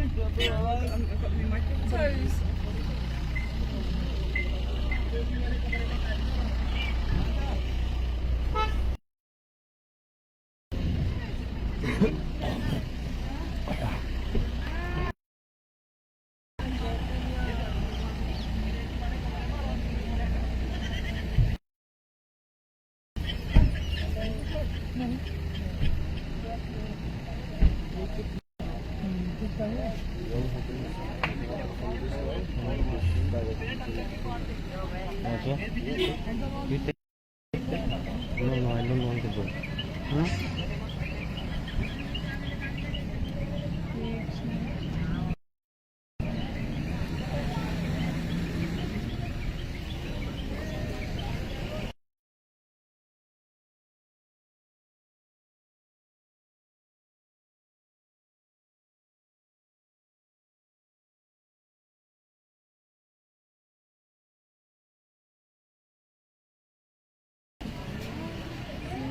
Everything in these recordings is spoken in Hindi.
I've got my toes. Also, you take that? No, I don't want to go. Huh?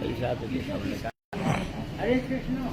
पैसा तो के सबने का हरे कृष्ण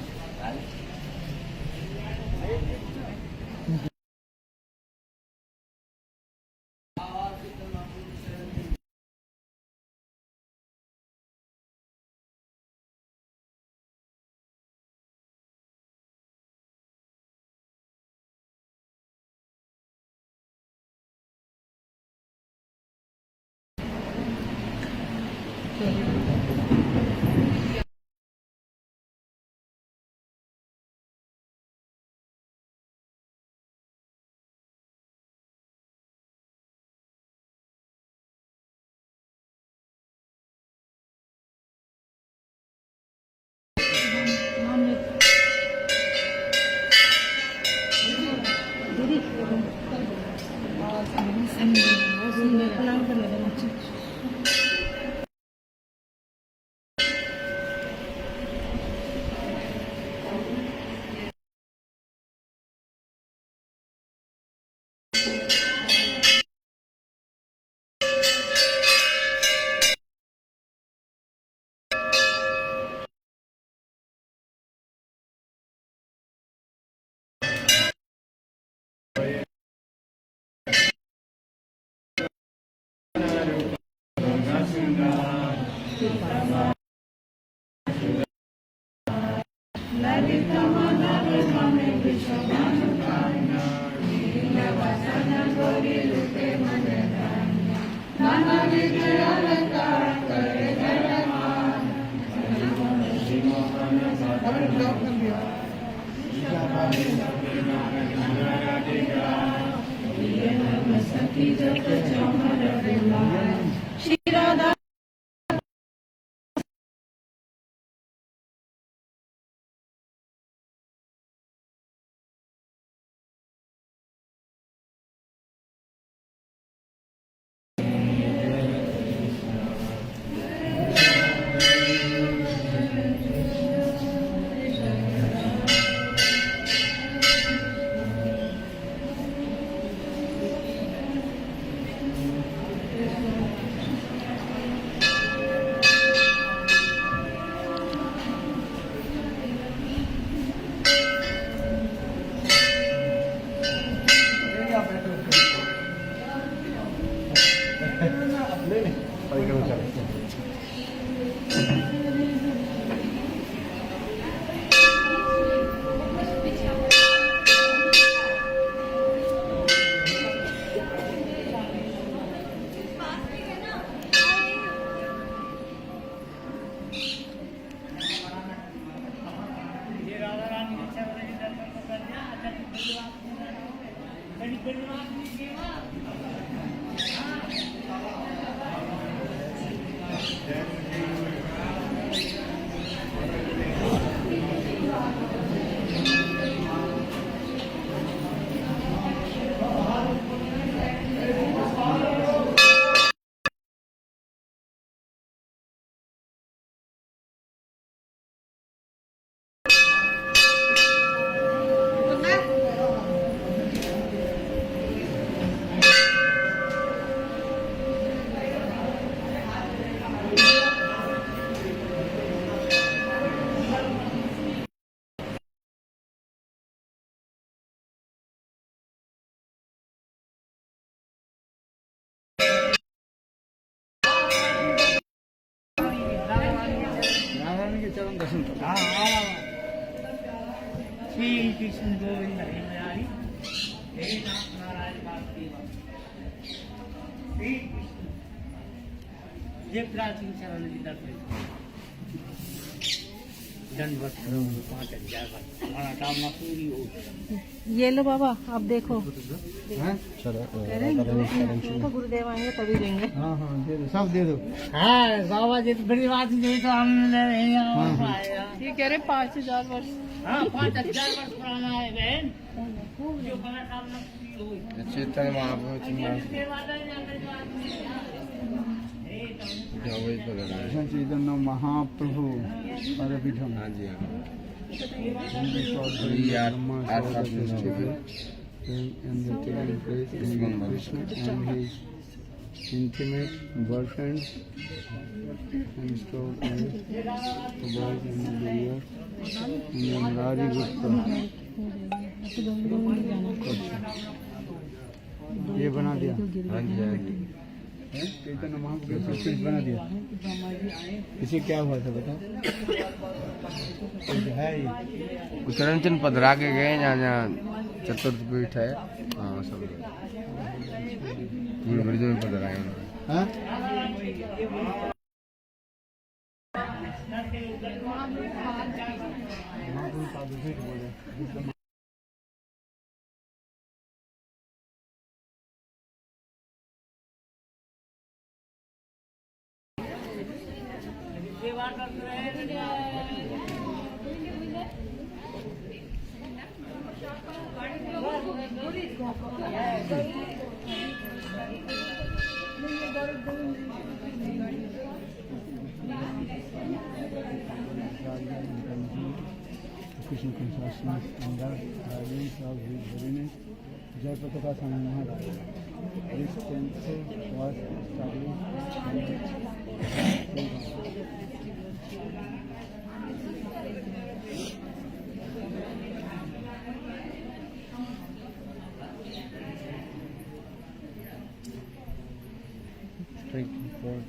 के चरण दर्शन करो। हाँ हाँ श्री कृष्ण गोविंद हरि मुरारी हे नाथ नारायण वासुदेव श्री कृष्ण ये प्राचीन चरण की दर्शन दंडवत करो 5000 बार हमारा कामना पूरी हो। ये लो बाबा आप देखो हैं? चलो कह रहे हैं तो गुरुदेव आएंगे तभी देंगे। हाँ हाँ दे दो, सब दे दो। हाँ बाबा जी तो बड़ी बात है तो हम ले रहे हैं ये कह रहे 5000 वर्ष। हाँ 5000 वर्ष पुराना है बहन जो बड़ा कामना पूरी हो। चेतन महाप्रभु कृष्ण चैतन्य महाप्रभु अरविंदम। हाँ जी हाँ and the taking place in Krishna and his intimate girlfriend and stored as the boys and the years in the Murari Gupta. ये बना दिया हाँ जी हाँ जी है? चैतन्य महाप्रभु सब कुछ बना दिया। इसे क्या हुआ था बताओ? है ये उत्तरांचल पधरा के गए जहाँ जहाँ चतुर्थ पीठ है। हाँ सब ये ब्रिज में पधराए उन्होंने। हाँ? महाप्रभु का अभिषेक बोले। कृष्ण कंसासनस अंदर राजेंद्र साहब हरिने जय पताका संग्रह this temple was established straight forward.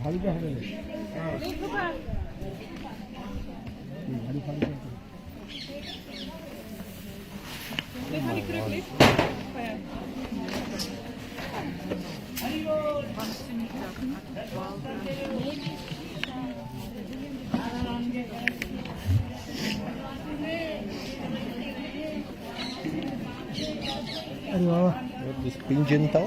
भारी का है भारी भारी अरे बाबा पिंजन तो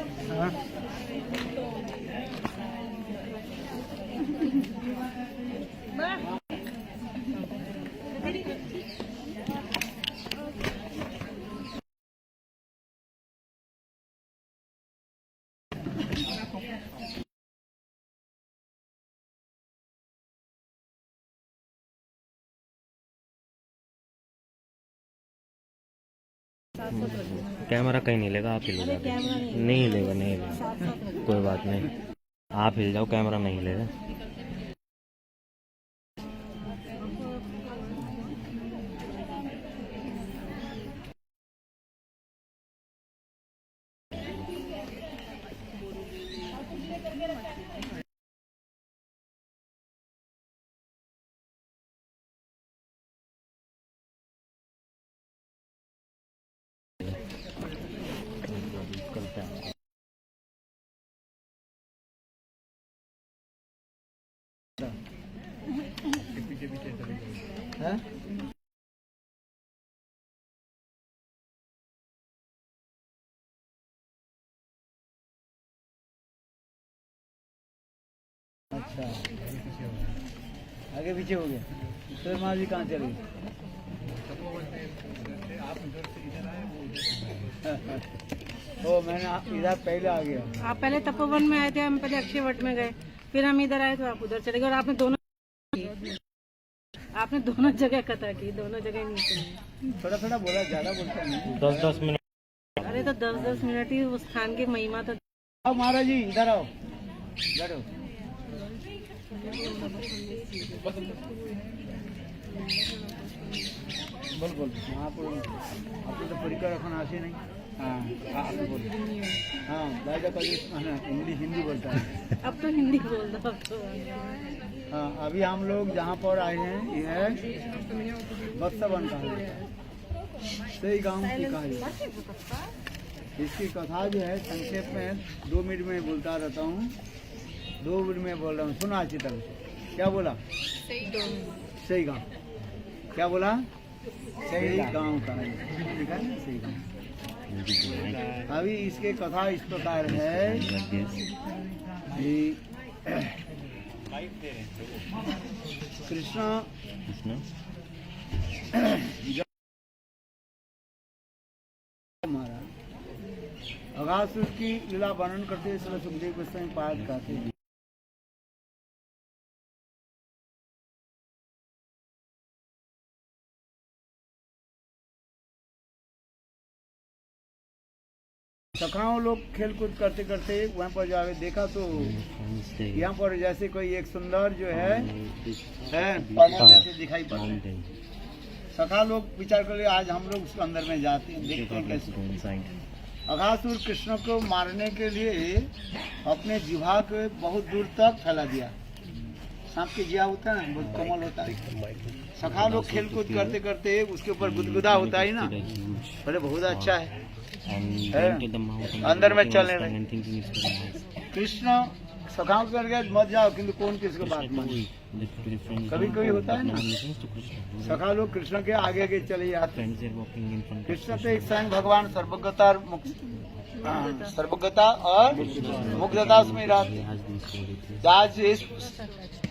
कैमरा कहीं नहीं लेगा, आप हिल जाओ। नहीं हिलेगा, नहीं हिलेगा, कोई बात नहीं, आप हिल जाओ, कैमरा नहीं हिलेगा। पीछे पीछे हैं? अच्छा आगे पीछे हो गया। तो माँ जी कहाँ चली? तो मैंने इधर पहले आ गया। आप पहले तपोवन में आए थे, हम पहले अक्षय वट में गए, फिर हम इधर आए तो आप उधर चले गए, और आपने दोनों जगह कथा की, दोनों जगह नहीं सुनी। थोड़ा थोड़ा बोला, ज्यादा बोलता नहीं। 10-10 मिनट। अरे तो 10-10 मिनट ही उस स्थान की महिमा तो। आओ महाराज जी, इधर आओ, इधर आओ। बोल बोल, आप तो परिकर रखना आसे नहीं। हाँ आप बोल। हाँ भाई का इंग्लिश हिंदी बोलता है। अब तो हिंदी बोल दो अब तो। हाँ अभी हम लोग जहाँ पर आए हैं ये है बत्सवन का सही गाँव की कहानी। इसकी कथा जो है संक्षेप में 2 मिनट में बोलता रहता हूँ, 2 मिनट में बोल रहा हूँ, सुना अच्छी तरह से। क्या बोला? सही गाँव। क्या बोला? सही गाँव का लिखा है ना, सही गाँव। अभी इसके कथा इस प्रकार है कि कृष्ण हमारा अगासुर की लीला वर्णन करते हुए श्री सुखदेव गोस्वामी पाद कहते हैं। सखाओं लोग खेल कूद करते करते वहाँ पर जाके देखा तो यहाँ पर जैसे कोई एक सुंदर जो है पर्वत जैसे दिखाई पड़ रहा है। सखा लोग विचार कर लिए आज हम लोग उसके अंदर में जाते हैं, देखते हैं कैसे। अगासुर कृष्ण को मारने के लिए अपने जिह्वा को बहुत दूर तक फैला दिया। सांप की जिया होता है ना, बहुत कोमल होता है। सखा लोग खेल कूद करते करते उसके ऊपर गुदगुदा होता है ना, बोले बहुत अच्छा है, अंदर में चलने लगे। कृष्ण सखाओं कर गया मत जाओ, किंतु कौन किसको बात माने। कभी कभी होता है ना, सखा लोग कृष्ण के आगे आगे चले जाते हैं। कृष्ण तो एक स्वयं भगवान सर्वज्ञता और मुग्धता उसमें रहते। आज इस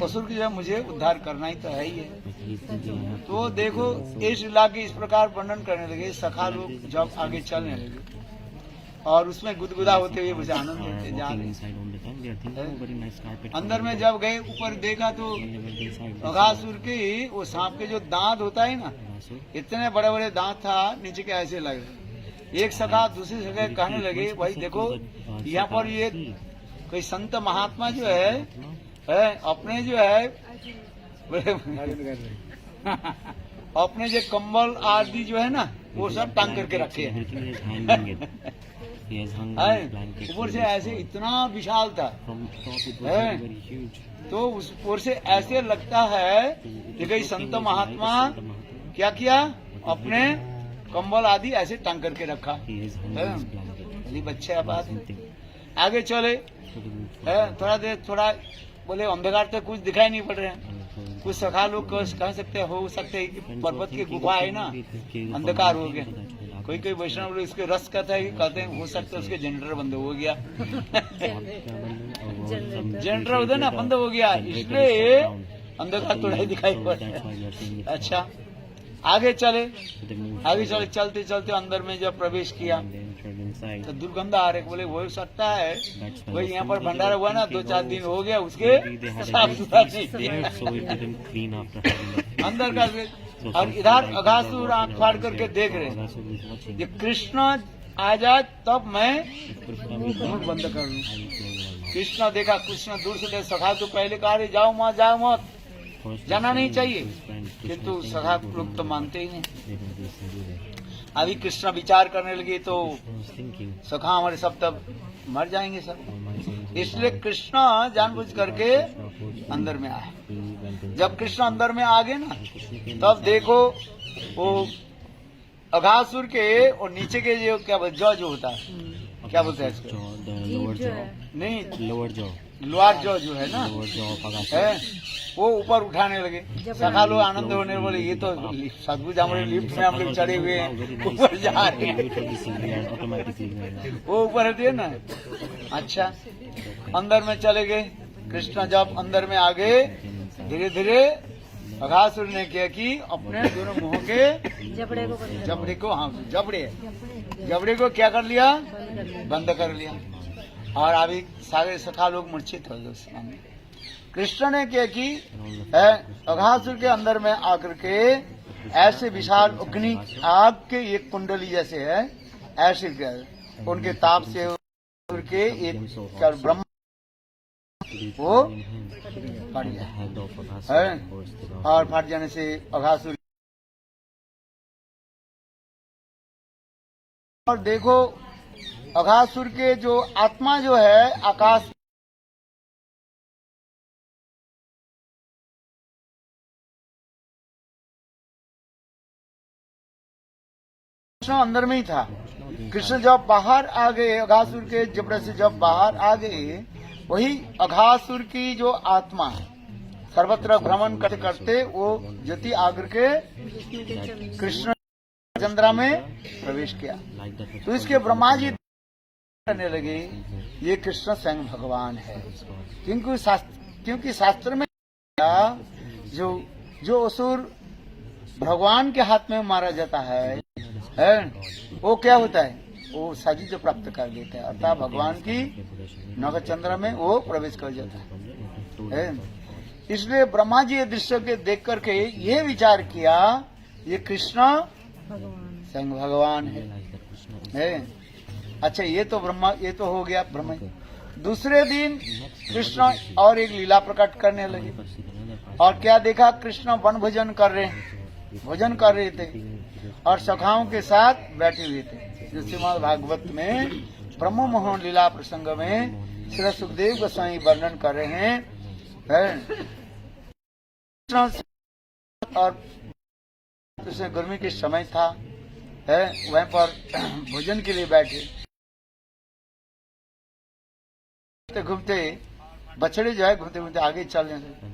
असुर की जब मुझे उद्धार करना ही तो है ही है। तो देखो इस लीला की इस प्रकार वर्णन करने लगे। सखा लोग जब आगे चलने लगे और उसमें गुदगुदा होते हुए मुझे आनंद लेते जा रहे। अंदर में जब गए ऊपर देखा तो अगासुर की वो सांप के जो दांत होता है ना, इतने बड़े बड़े दांत था, नीचे के ऐसे लग रहे। एक सखा दूसरी जगह कहने लगे भाई देखो यहाँ पर ये कोई संत महात्मा जो है अपने जो है अपने जो कंबल आदि जो है ना वो सब टांग करके रखे हैं। ऊपर से ऐसे इतना विशाल था तो उस ऊपर से ऐसे लगता है कि कई संत महात्मा क्या किया, अपने कंबल आदि ऐसे टांग करके रखा। बच्चे बात आगे चले थोड़ा देर, थोड़ा बोले अंधकार तो कुछ दिखाई नहीं पड़ रहे हैं। कुछ सखा लोग कह सकते हो सकते है कि पर्वत की गुफा है ना, अंधकार हो गया। कोई कोई वैष्णव लोग इसके रस कहते हैं हो सकता है उसके जनरेटर बंद हो गया। जनरेटर उधर ना बंद हो गया, इसलिए अंधकार थोड़ा दिखाई पड़ रहा है। अच्छा आगे चले, चलते चलते अंदर में जब प्रवेश किया तो दुर्गंध आ रहे। बोले हो सकता है वही यहाँ पर भंडारा हुआ ना 2-4 दिन हो गया, उसके साफ सुथरा नहीं अंदर का। और इधर अगासुर आंख फाड़ करके देख रहे ये कृष्ण आ जाए तब मैं मुंह बंद कर लूं। कृष्ण देखा, कृष्ण दूर से देख, सखा तो पहले कहा रहे जाओ मत, जाना नहीं चाहिए, किंतु सखा लोग तो मानते ही नहीं। अभी कृष्ण विचार करने लगे तो सखा हमारे सब तब मर जाएंगे सब, इसलिए कृष्ण जानबूझ करके अंदर में आए। जब कृष्ण अंदर में आ गए ना तब देखो वो अगासुर के और नीचे के जो क्या जॉ जो होता है क्या बोलते हैं इसको, नहीं लोअर जॉ जो है ना है वो ऊपर उठाने लगे। सखा लोग आनंद होने बोले ये तो सदगुरु हमारे लिफ्ट में हम लोग चढ़े हुए हैं, ऊपर जा रहे हैं, वो ऊपर हटे ना। अच्छा अंदर में चले गए। कृष्ण जब अंदर में आ गए धीरे धीरे अघासुर ने क्या कि अपने दोनों मुंहों के जबड़े को जबड़े को, हाँ जबड़े को क्या कर लिया, बंद कर लिया। और अभी सारे सखा लोग मूर्छित हो गए। कृष्ण ने क्या कि अघासुर के अंदर में आकर के ऐसे विशाल अग्नि आग के एक कुंडली जैसे है, ऐसे उनके ताप से के एक ब्रह्म वो फट गया और फट जाने से अघासुर। और देखो अघासुर के जो आत्मा जो है आकाश कृष्ण अंदर में ही था। कृष्ण जब बाहर आ गए अघासुर के जबड़े से, जब बाहर आ गए, वही अघासुर की जो आत्मा है सर्वत्र भ्रमण करते करते वो ज्योति आकर के कृष्ण चंद्रा में प्रवेश किया। तो इसके ब्रह्मा जी करने लगे ये कृष्ण स्वयं भगवान है, क्योंकि शास्त्र में जो असुर भगवान के हाथ में मारा जाता है वो क्या होता है, वो साजिश प्राप्त कर लेता है, अर्थात भगवान की नख चंद्र में वो प्रवेश कर जाता है। इसलिए ब्रह्मा जी ये दृश्य के देख करके ये विचार किया ये कृष्ण स्वयं भगवान है। अच्छा ये तो हो गया ब्रह्मा जी। दूसरे दिन कृष्ण और एक लीला प्रकट करने लगे और क्या देखा, कृष्ण वन भोजन कर रहे थे और सखाओं के साथ बैठे हुए थे। जो श्रीमद् भागवत में ब्रह्म मोहन लीला प्रसंग में श्री सुखदेव गोस्वामी वर्णन कर रहे हैं। और गर्मी के समय था वहीं पर भोजन के लिए बैठे घूमते बछड़े जो है घूमते घूमते आगे चलने लगे।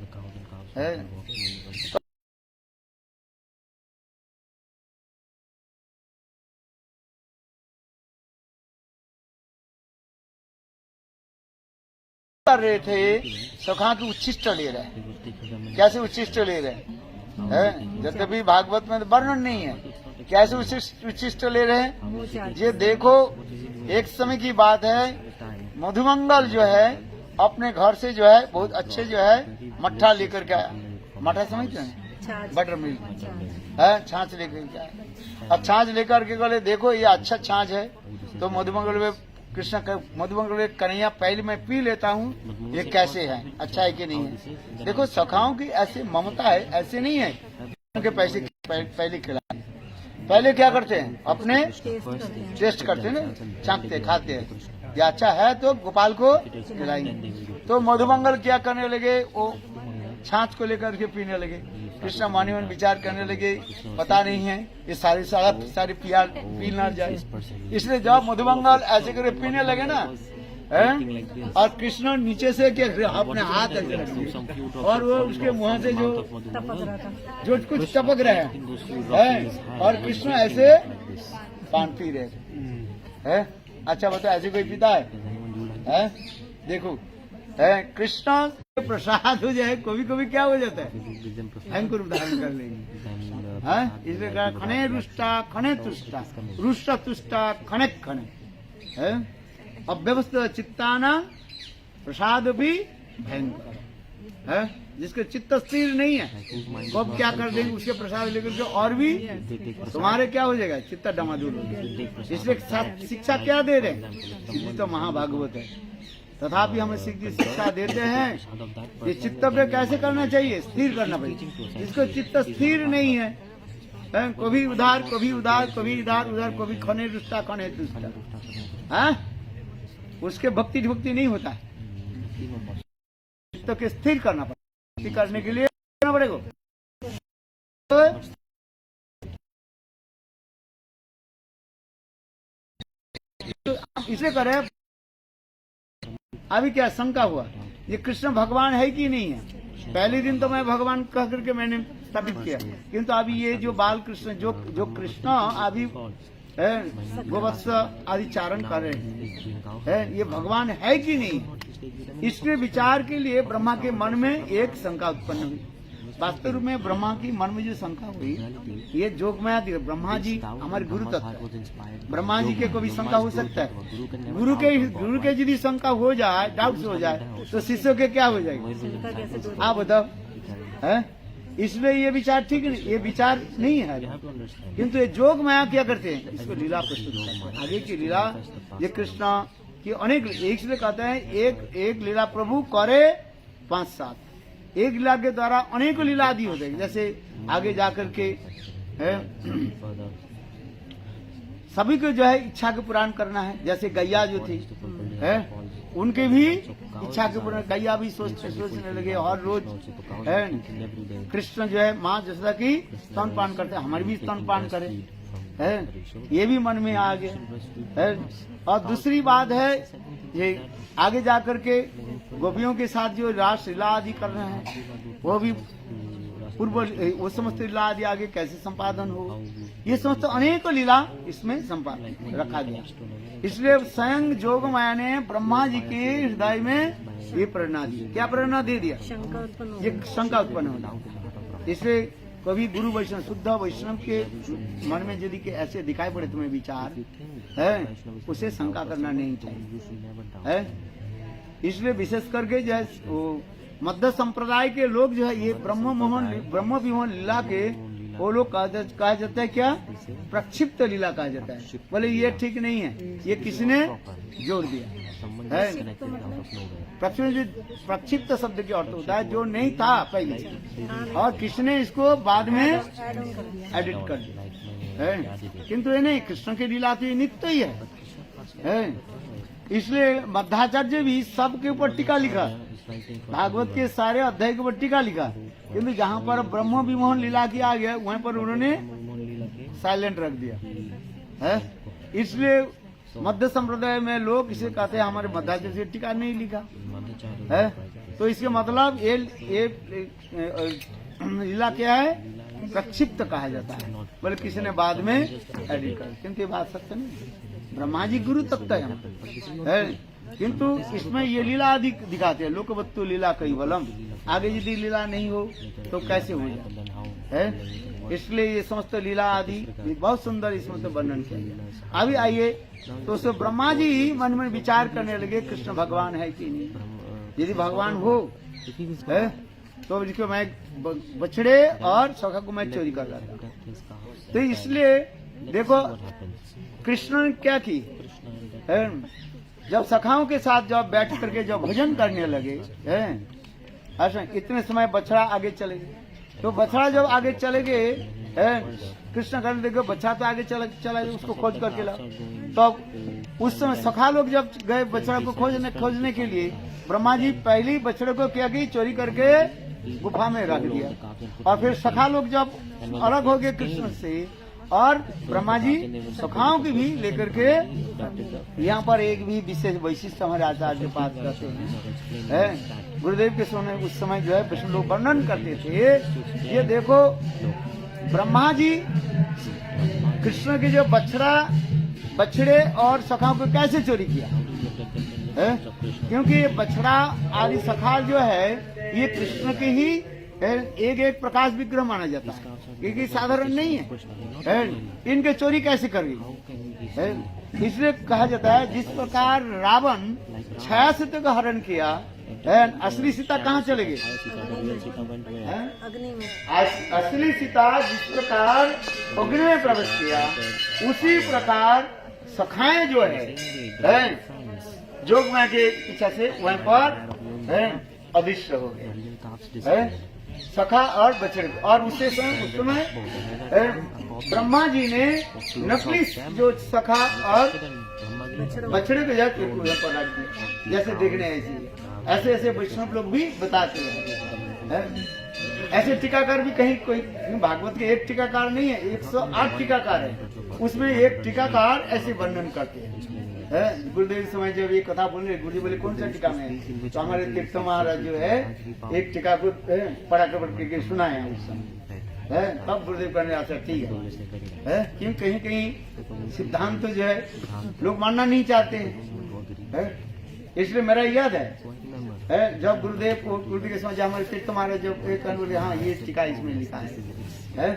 कर रहे थे सखा की उच्छिष्ट ले रहे, कैसे उच्छिष्ट ले रहे हैं, यद्यपि भागवत में वर्णन नहीं है कैसे उच्छिष्ट ले रहे हैं। ये देखो एक समय की बात है, मधुमंगल जो है अपने घर से जो है बहुत अच्छे जो है मट्ठा लेकर के आया। मट्ठा समझते हैं, बटर मिल्क है, छाछ लेकर के आया। अब छाछ लेकर के बोले देखो ये अच्छा छाछ है। तो मधुमंगल में कृष्ण मधुमंगल कन्हैया पहले मैं पी लेता हूँ, ये कैसे है, अच्छा है कि नहीं है। देखो सखाओं की ऐसी ममता है, ऐसे नहीं है उनके पैसे पहले खिलाए। पहले क्या करते हैं अपने टेस्ट करते हैं ना, चाखते खाते हैं, ये अच्छा है तो गोपाल को खिलाएंगे। तो मधुमंगल क्या करने लगे, वो छाछ को लेकर के पीने लगे। कृष्ण मानी मन विचार करने लगे पता नहीं है ये सारी पी ना जाए, इसलिए जब मधुमंगल ऐसे करके पीने लगे ना और कृष्ण नीचे से क्या अपने हाथ और वो उसके मुंह से जो कुछ टपक रहे हैं और कृष्ण ऐसे पान पी रहे हैं। अच्छा बताओ ऐसे कोई पीता है? देखो कृष्ण प्रसाद हो जाए कभी कभी क्या हो जाता है, भयंकर उदाहरण कर लेंगे। इसलिए कहा खने रुष्टा खने तुष्टा रुष्टा तुष्टा खने खने अव्यवस्थित चित्ताना प्रसाद भी भयंकर है। जिसके चित्त स्थिर नहीं है वो अब क्या कर देंगे, उसके प्रसाद लेकर के और भी तुम्हारे क्या हो जाएगा, चित्त डमाडोल हो जाएगा। इसलिए शिक्षा क्या दे रहे हैं, तो महाभागवत है। तथापि हमें शिक्षा देते हैं ये चित्त पे कैसे करना चाहिए, स्थिर करना पड़ेगा। जिसको चित्त स्थिर नहीं है कभी उधार कभी उधार कभी इधर उधर कभी खने रुष्टा खने तुष्टा, उसके भक्ति नहीं होता है। चित्त के स्थिर करना पड़ेगा, करने के लिए करना पड़ेगा। इसे करें। अभी क्या शंका हुआ ये कृष्ण भगवान है कि नहीं है। पहले दिन तो मैं भगवान कह करके मैंने स्थापित किया, किंतु अभी ये जो बाल कृष्ण जो कृष्ण अभी गोवत्स आदि चारण कर रहे हैं ये भगवान है कि नहीं। इसके विचार के लिए ब्रह्मा के मन में एक शंका उत्पन्न हुई। वास्तव रूप में ब्रह्मा की मन में जो शंका हुई, ये जोग माया थी। ब्रह्मा जी हमारे गुरु तत्व है, ब्रह्मा जी के को भी शंका हो सकता है। गुरु के यदि शंका हो जाए, डाउट हो जाए, तो शिष्यों के क्या हो जाएगी आप बताओ, है? इसलिए ये विचार ठीक नहीं, ये विचार नहीं है। किंतु ये जोग माया क्या करते हैं, इसको लीला प्रस्तुत करते हैं। आगे की लीला ये कृष्णा की अनेक, इसलिए कहते हैं एक लीला प्रभु करे 5-7, एक लीला के द्वारा अनेकों लीला आदि हो जाएगी। जैसे आगे जाकर के सभी को जो है इच्छा के पुराण करना है। जैसे गैया जो थी है, उनके भी इच्छा के पुराण, गैया भी सोचने लगे हर रोज है कृष्ण जो है माँ जैसा की स्तनपान करते, हमारे भी स्तनपान करे है, ये भी मन में आ गया है। और दूसरी बात है ये आगे जाकर के गोपियों के साथ जो रास लीला आदि कर रहे हैं, वो भी पूर्व वो समस्त लीला आदि आगे कैसे संपादन हो, ये समस्त अनेकों लीला इसमें संपादन रखा गया। इसलिए स्वयं जोग माया ने ब्रह्मा जी के हृदय में ये प्रेरणा दी। क्या प्रेरणा दे दिया, ये शंका उत्पन्न होना। इसलिए कभी गुरु वैष्णव शुद्ध वैष्णव के मन में यदि के ऐसे दिखाई पड़े तुम्हें विचार है, उसे शंका करना नहीं चाहिए है। इसलिए विशेष करके जो है वो मध्य संप्रदाय के लोग जो है ये ब्रह्म विमोहन लीला के वो लोग कहा जाता है क्या, प्रक्षिप्त लीला कहा जाता है। बोले ये ठीक नहीं है, ये किसने जोड़ दिया है। प्रक्षिप्त शब्द की अर्थ होता है जो नहीं था पहले और किसने इसको बाद में एडिट कर दिया है। किंतु ये नहीं, कृष्ण की लीला तो ये नित्य ही है। इसलिए मध्वाचार्य भी सबके ऊपर टीका लिखा, भागवत के सारे अध्याय के ऊपर टीका लिखा, किंतु जहाँ पर ब्रह्म विमोहन लीला किया गया वहीं पर उन्होंने साइलेंट रख दिया है। इसलिए मध्य संप्रदाय में लोग इसे कहते हैं हमारे मध्वाचार्य से टीका नहीं लिखा है, तो इसके मतलब ये लीला क्या है, प्रक्षिप्त कहा जाता है। बोले किसी ने बाद में एडिट कर, किंतु ये बात सत्य नहीं। ब्रह्मा जी गुरु तत्व है, किंतु इसमें ये लीला आदि दिखाते हैं। लोकवत्तु लीला कैवलम, आगे यदि लीला नहीं हो तो कैसे हो जाए है। इसलिए ये समस्त लीला आदि बहुत सुंदर इसमें तो वर्णन किया गया। अभी आइए तो उससे ब्रह्मा जी मन में विचार करने लगे कृष्ण भगवान है कि नहीं। यदि भगवान हो है तो इसको मैं बछड़े और सखा को मैं चोरी कर रहा था। तो इसलिए देखो कृष्ण ने क्या की है, जब सखाओं के साथ जब बैठ करके जब भजन करने लगे हैं, ऐसा इतने समय बछड़ा आगे चले गए। तो बछड़ा जब आगे चले गए कृष्ण करने देखो बच्चा तो आगे चला गया, उसको खोज करके लाओ। तो उस समय सखा लोग जब गए बछड़ा को खोजने के लिए, ब्रह्मा जी पहली बछड़े को क्या की, चोरी करके गुफा में रख दिया। और फिर सखा लोग जब अलग हो गए कृष्ण से, और ब्रह्मा जी सखाओं की भी लेकर के यहाँ पर एक भी विशेष वैशिष्ट हमारे आचार्य के पास करते हैं। गुरुदेव के समय उस समय जो है विष्णु लोग वर्णन करते थे। ये देखो ब्रह्मा जी कृष्ण के जो बछड़े और सखाओं को कैसे चोरी किया है, क्योंकि ये बछड़ा आदि सखा जो है ये कृष्ण के ही एक प्रकाश विग्रह माना जाता है, क्योंकि साधारण नहीं है। इनके चोरी कैसे कर गई, इसलिए कहा जाता है जिस प्रकार रावण 6 सीता का हरण किया, असली सीता कहाँ चले गए, असली सीता जिस प्रकार अग्नि में प्रवेश किया, उसी प्रकार सखाएं जो है जोग माया के इच्छा से वहीं पर अदृश्य हो गए सखा और बछड़े। और उससे उस समय ब्रह्मा जी ने नकली जो सखा और बछड़े को यहाँ पर रख दिया, जैसे देखने ऐसे ऐसे वैष्णव लोग भी बताते हैं। ऐसे टीकाकार भी कहीं कोई भागवत के एक टीकाकार नहीं है, 108 टीकाकार है, उसमें एक टीकाकार ऐसे वर्णन करते हैं। गुरुदेव समय जब ये कथा बोल रहे, गुरुजी बोले कौन सा टीका में, तो हमारे तीर्थ महाराज जो है एक टीका को पढ़ा करके सुनाए उस समय तब गुरुदेव कहने अच्छा ठीक है। क्यों कहीं कहीं सिद्धांत तो जो है लोग मानना नहीं चाहते हैं। इसलिए मेरा याद है है जब गुरुदेव को गुरुदेव के समझ हमारे पेट तुम्हारे जब एक बोले हाँ ये टीका इसमें लिखा है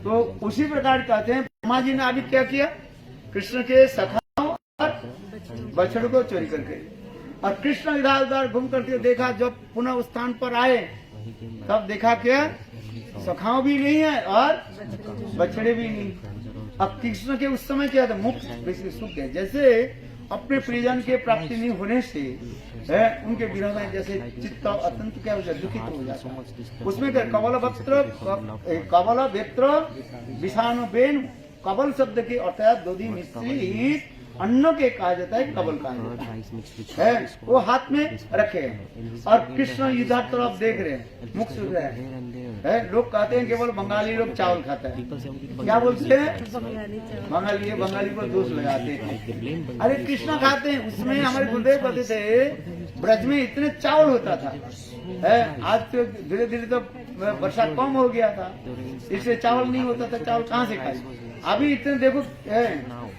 तो उसी प्रकार कहते हैं ब्रह्मा जी ने अभी क्या किया, कृष्ण के सखाओं और बछड़ों को चोरी करके, और कृष्ण इधर उधर घूम करके देखा, जब पुनः उस स्थान पर आए तब देखा क्या सखाओं भी नहीं है और बछड़े भी नहीं। अब कृष्ण के उस समय क्या था, मुख सूख गए, जैसे अपने प्रियजन के प्राप्ति नहीं होने से है उनके विरह में जैसे चित्त अत्यंत क्या हो जाता, दुखित हो जाता है। उसमें क्या कवल वेत्र विषाणु बेन, कवल शब्द के अर्थात दोधी मिश्रित अन्नों के कहा जाता है कवल कहा है, वो हाथ में रखे हैं और कृष्ण इधर तरफ देख रहे हैं, मुख सूख रहे हैं। लोग कहते हैं केवल बंगाली लोग चावल खाता है, क्या बोलते हैं बंगाली को दोष लगाते हैं। अरे कृष्ण खाते हैं, उसमें हमारे गुरुदेव कहते थे ब्रज में इतने चावल होता था, आज तो धीरे धीरे तो वर्षा कम हो गया था, इसलिए चावल नहीं होता था, चावल कहाँ से खाए। अभी इतने देखो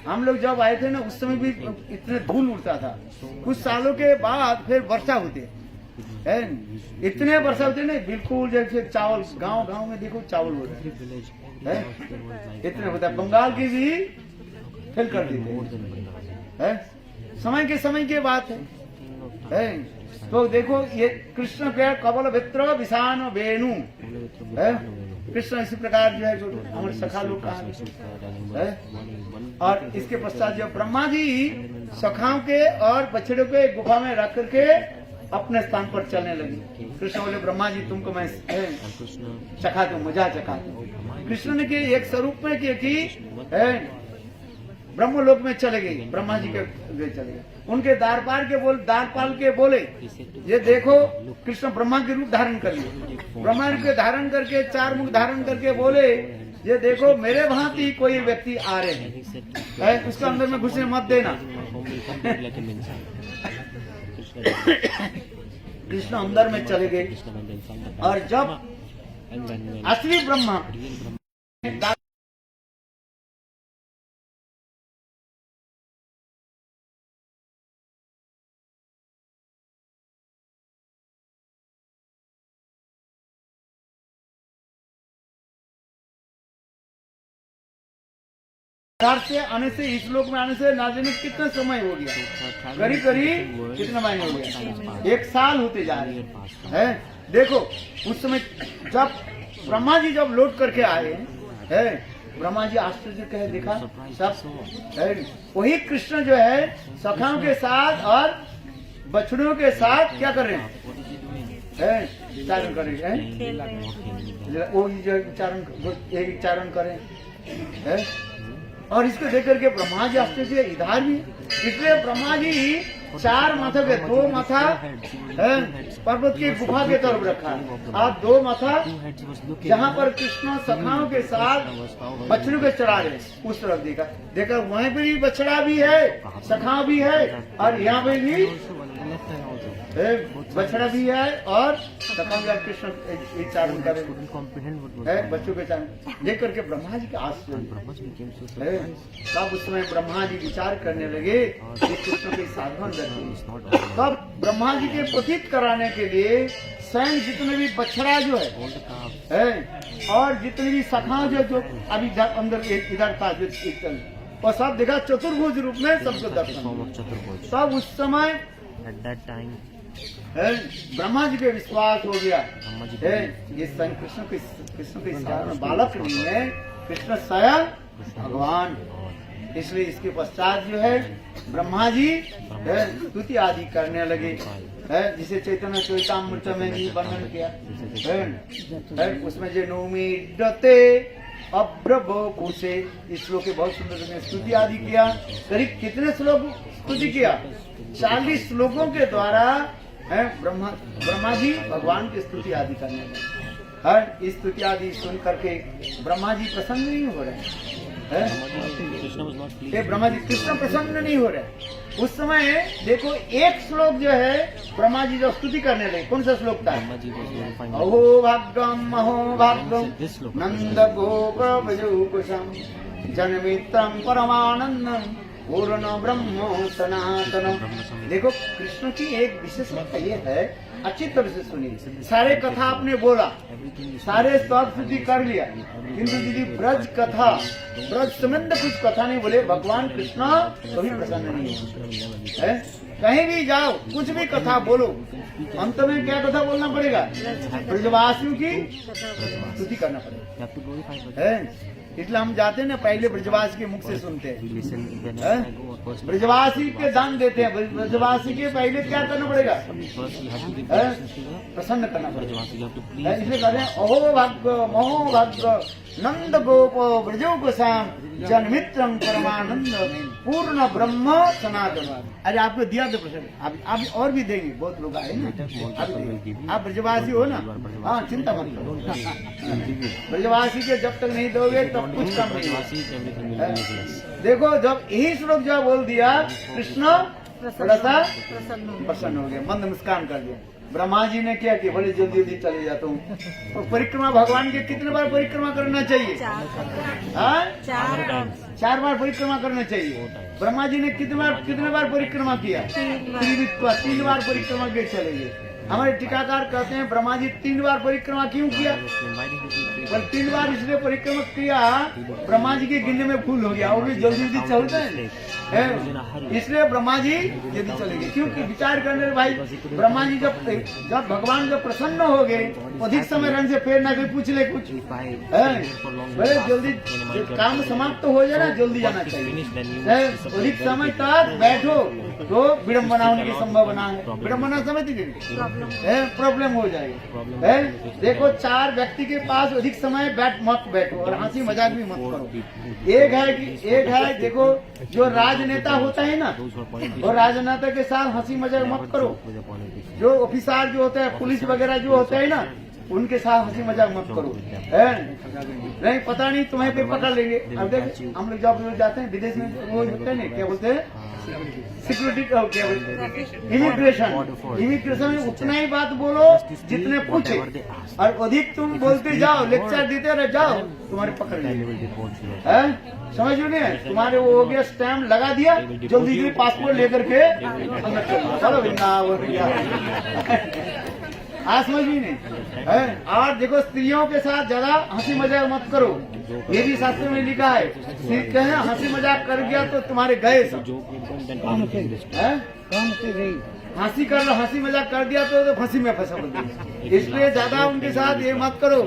हम लोग जब आए थे ना उस समय भी इतने धूल उड़ता था, कुछ सालों के बाद फिर वर्षा होती है, इतने वर्षा होते ना बिल्कुल जैसे चावल गांव में देखो चावल होता है, इतने होता है। बंगाल की भी फेल कर देते हैं, समय के बात है। तो देखो ये कृष्ण के कवल वित्र विषाण वेणु, कृष्ण इसी प्रकार जो है जो हमारे सखा लोग कहा है। और इसके पश्चात जो ब्रह्मा जी सखाओं के और बछड़ों के गुफा में रख करके अपने स्थान पर चलने लगे। कृष्ण बोले ब्रह्मा जी तुमको मैं चखा दूं, मजा चखा दूं। कृष्ण ने के एक स्वरूप में किया कि ब्रह्मलोक में चले गए, ब्रह्मा जी के चले गए, उनके द्वारपाल के बोले ये देखो कृष्ण ब्रह्मा के रूप धारण कर लिए, ब्रह्मा के धारण करके 4 मुख धारण करके बोले ये देखो मेरे भांति कोई व्यक्ति आ रहे हैं, उसके अंदर में घुसने मत देना। कृष्ण अंदर में चले गए और जब असली ब्रह्मा से आने से इस लोक में आने से ना जाने कितना समय हो गया, करीब कितना महीने हो गया, 1 साल होते जा रहे हैं। देखो उस समय जब ब्रह्मा जी जब लौट करके आए है, ब्रह्मा जी आश्चर्य कहे देखा सब वही कृष्ण जो है सखाओं के साथ और बछड़ों के साथ क्या कर रहे हैं, चारण कर रहे हैं, वो चारण करें। और इसको देख करके ब्रह्मा जी आश्चर्य इधर भी, इसलिए ब्रह्मा जी 4 माथा के 2 माथा पर्वत की गुफा के तरफ रखा और 2 माथा जहाँ पर कृष्ण सखाओं के साथ बछड़ों के चढ़ा रहे उस तरफ देखा वहीं पर भी बछड़ा भी है, सखा भी है और यहाँ पे भी बछड़ा भी है और सखा भी कृष्ण चारण करे बच्चों के चारण देख करके ब्रह्मा जी का आश्चर्य। तब उसमें ब्रह्मा जी विचार करने लगे कि कृष्ण के साधन रखे, तब ब्रह्मा जी के प्रतीत कराने के लिए स्वयं जितने भी बछड़ा जो है और जितने भी सखा जो अभी अंदर इधर था जो और सब देखा चतुर्भुज रूप में सबको दर्शन। तब उस समय ब्रह्मा जी पे विश्वास हो गया ये स्वयं कृष्ण के साधारण बालक नहीं है, कृष्ण स्वयं भगवान। इसलिए इसके पश्चात जो है ब्रह्मा जी स्तुति आदि करने लगे, जिसे चैतन्य चैतामृत में भी वर्णन किया उसमें जो नौमी डते अब्रबो से इस श्लोक के बहुत सुंदर स्तुति आदि किया। करीब कितने श्लोक स्तुति किया, 40 श्लोकों के द्वारा ब्रह्मा जी भगवान की स्तुति आदि करने लगे। इस स्तुति आदि सुन करके ब्रह्मा जी प्रसन्न नहीं हो रहे हैं, ब्रह्मा जी कृष्ण प्रसन्न नहीं हो रहे। उस समय देखो एक श्लोक जो है ब्रह्मा जी जो स्तुति करने लगे, कौन सा श्लोक था, अहो भाग्यम नंद गोप जन मित्रम परमानंदम पूर्ण ब्रह्म सनातन। देखो कृष्ण की एक विशेषता ये है, अच्छी तरह से सुनिए। सारे कथा आपने बोला, सारे स्तुति कर लिया, किंतु यदि ब्रज कथा, ब्रज संबंध कुछ कथा नहीं बोले, भगवान कृष्ण कभी प्रसन्न नहीं है। कहीं भी जाओ, कुछ भी कथा बोलो, अंत में क्या कथा बोलना पड़ेगा? ब्रजवासियों की स्तुति करना पड़ेगा। इसलिए हम जाते हैं ना, पहले ब्रजवासी के मुख से सुनते हैं, ब्रजवासी के दान देते हैं। ब्रजवासी के पहले क्या करना पड़ेगा? प्रसन्न करना पड़ेगा। इसलिए कहते हैं अहो भाग्य महो भाग्य नंद गोप ब्रजो गोसाम जनमित्रम परमानंद पूर्ण ब्रह्म सनातन। अरे आपको दिया तो प्रसन्न, आप और भी देंगे, बहुत लोग आए ना, आप ब्रजवासी हो ना, हाँ चिंता मत करो। ब्रजवासी के जब तक नहीं दोगे तब कुछ कम नहीं होगा। देखो जब यही श्लोक जो बोल दिया, कृष्ण थोड़ा सा प्रसन्न हो गया, मंद मुस्कान कर दिया। ब्रह्मा जी ने क्या किया? बोले जल्दी जल्दी चले जाता हूँ। तो परिक्रमा भगवान के कितने बार परिक्रमा करना चाहिए? 4 बार परिक्रमा करना चाहिए। ब्रह्मा जी ने कितने बार परिक्रमा किया? 3 बार परिक्रमा के चले गए। हमारे टीकाकार कहते हैं ब्रह्मा जी 3 बार परिक्रमा क्यों किया? पर 3 बार इसलिए परिक्रमा किया, ब्रह्मा जी के गिनने में भूल हो गया, और भी जल्दी जल्दी चलते हैं, इसलिए ब्रह्मा जी जल्दी चले गए। क्योंकि विचार करने भाई, ब्रह्मा जी जब भगवान जब प्रसन्न हो गए, अधिक समय रहने से फिर ना कोई पूछ ले कुछ, जल्दी काम समाप्त हो जाए ना, जल्दी जाना चाहिए। अधिक समय तक बैठो तो विडम्बना होने की संभावना है। विडम्बना समझ प्रॉब्लम हो जाएगी। देखो 4 व्यक्ति के पास अधिक समय मत बैठो और हंसी मजाक भी मत करो। एक है देखो जो राजनेता होता है ना, और राजनेता के साथ हंसी मजाक मत करो। जो ऑफिसर जो होता है, पुलिस वगैरह जो होता है ना, उनके साथ हंसी मजाक मत करो, नहीं पता नहीं तुम्हें पे पकड़ लेंगे। अब देख हम लोग जब जाते हैं विदेश में, वो होते हैं ना, क्या बोलते हैं, सिक्योरिटी, क्या बोलते हैं, इमिग्रेशन में उतना ही बात बोलो जितने पूछे, और अधिक तुम बोलते जाओ, लेक्चर देते रह जाओ, तुम्हारे पकड़ लेंगे। समझ लो नहीं? तुम्हारे वो हो गया, स्टैम्प लगा दिया, जल्दी जल्दी पासपोर्ट लेकर के अंदर चलो आज समझ भी नहीं है। और देखो स्त्रियों के साथ ज्यादा हंसी मजाक मत करो, ये भी शास्त्र में लिखा है। कहे हंसी मजाक कर गया तो तुम्हारे गए हंसी कर लो, हंसी मजाक कर दिया तो फांसी में फंसा बोलते। इसलिए ज्यादा उनके साथ ये मत करो।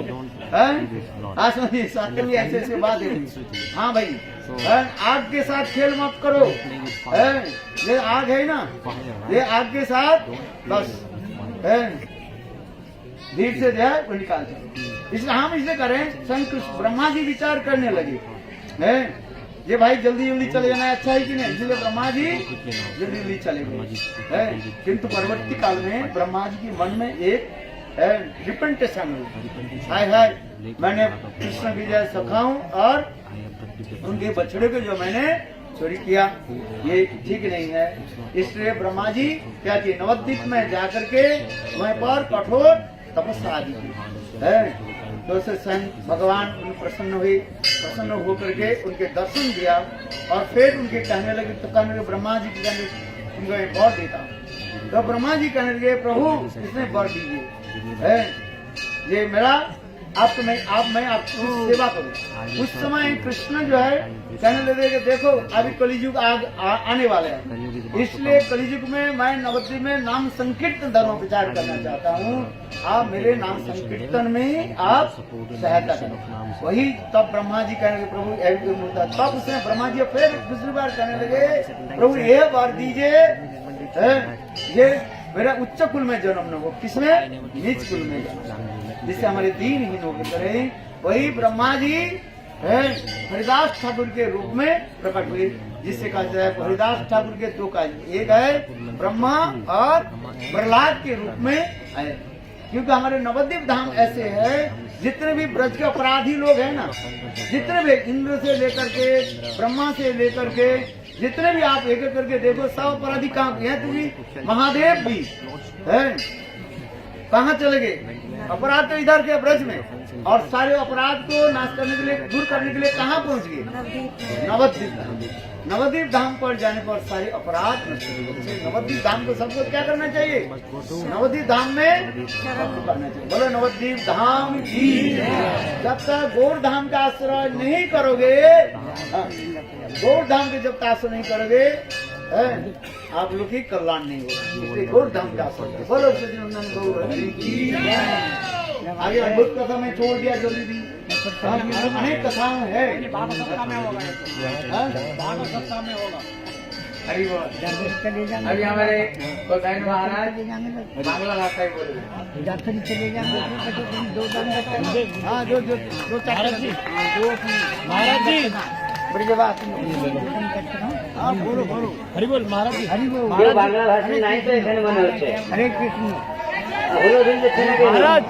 आज समझिए शास्त्र में ऐसे ऐसे बात है। हाँ भाई, आग के साथ खेल मत करो। ये आग है ना, ये आग के साथ बस धीरे से जो है वो निकाल सकते। इसलिए हम इसलिए करें, स्वयं ब्रह्मा जी विचार करने लगे ये भाई जल्दी जल्दी चले जाना अच्छा है कि नहीं, इसलिए ब्रह्मा जी जल्दी जल्दी चले गए। किंतु परवर्ती काल में ब्रह्मा जी के मन में एक रिपेंटेशन हुई, हाय मैंने कृष्ण की जय सखाऊं और उनके बछड़े को जो मैंने चोरी किया, ये ठीक नहीं है। इसलिए ब्रह्मा जी क्या किए, नवद्वीप में जाकर के वहाँ पर कठोर तपस्या आदि है। तो स्वयं भगवान प्रसन्न हुए, प्रसन्न होकर के उनके दर्शन दिया, और फिर उनके कहने लगे, तो कहने लगे ब्रह्मा जी की कहने उनको वर देता। तो ब्रह्मा जी कहने लगे प्रभु इसने वर दीजिए, ये मेरा मैं आपकी सेवा करूँ। उस समय कृष्ण जो है कहने लगे कि देखो अभी कलियुग आने वाले हैं, इसलिए कलियुग में मैं नवद्वीप में नाम संकीर्तन धर्म प्रचार करना चाहता हूँ। आप मेरे नाम संकीर्तन में आप सहायता करें। वही तब ब्रह्मा जी कहने लगे प्रभु, तब उसने ब्रह्मा जी फिर दूसरी बार कहने लगे प्रभु ये वर दीजिए, ये मेरा उच्च कुल में जन्म न हो, किसमें, नीच कुल में, जिससे हमारे दीनहीन होकर करें। वही ब्रह्मा जी हरिदास ठाकुर के रूप में प्रकट हुए, जिससे कहा जाए हरिदास ठाकुर के 2 काज, एक है ब्रह्मा और प्रहलाद के रूप में आए। क्योंकि हमारे नवद्वीप धाम ऐसे है, जितने भी ब्रज के अपराधी लोग हैं ना, जितने भी इंद्र से लेकर के ब्रह्मा से लेकर के जितने भी आप एक एक करके देखो, सब अपराधी कहाँ हैं, तुम्हें महादेव भी है, कहाँ चले गए? अपराध तो इधर के ब्रज में, और सारे अपराध को नाश करने के लिए, दूर करने के लिए कहाँ पहुँच गए? नवद्वीप धाम। नवद्वीप धाम पर जाने पर सारे अपराध नष्ट हो गए। नवद्वीप धाम को सबको क्या करना चाहिए? नवद्वीप धाम में भक्ति करना चाहिए। बोलो नवद्वीप धाम की। जब तक गौर धाम का आश्रय नहीं करोगे, गौर धाम के जब तक आश्रय नहीं करोगे, आप लोग की कल्याण नहीं होगा। इसलिए गौर धाम का आश्रय। बोलो सच्चिदानंद गौर हरि की। आगे अद्भुत कथा में छोड़ दिया जल्दी भी। अनेक कथाएं है। हरि बोल। अभी हमारे गोसाई महाराज बांग्ला भाषा ही बोल रहे हैं। हाँ जो महाराज जी बड़ी बात। हाँ बोलो बोलो। हरि बोल महाराज जी। हरि बोल। बांग्ला भाषा नहीं तो ऐसे बने। हरे कृष्ण। महाराज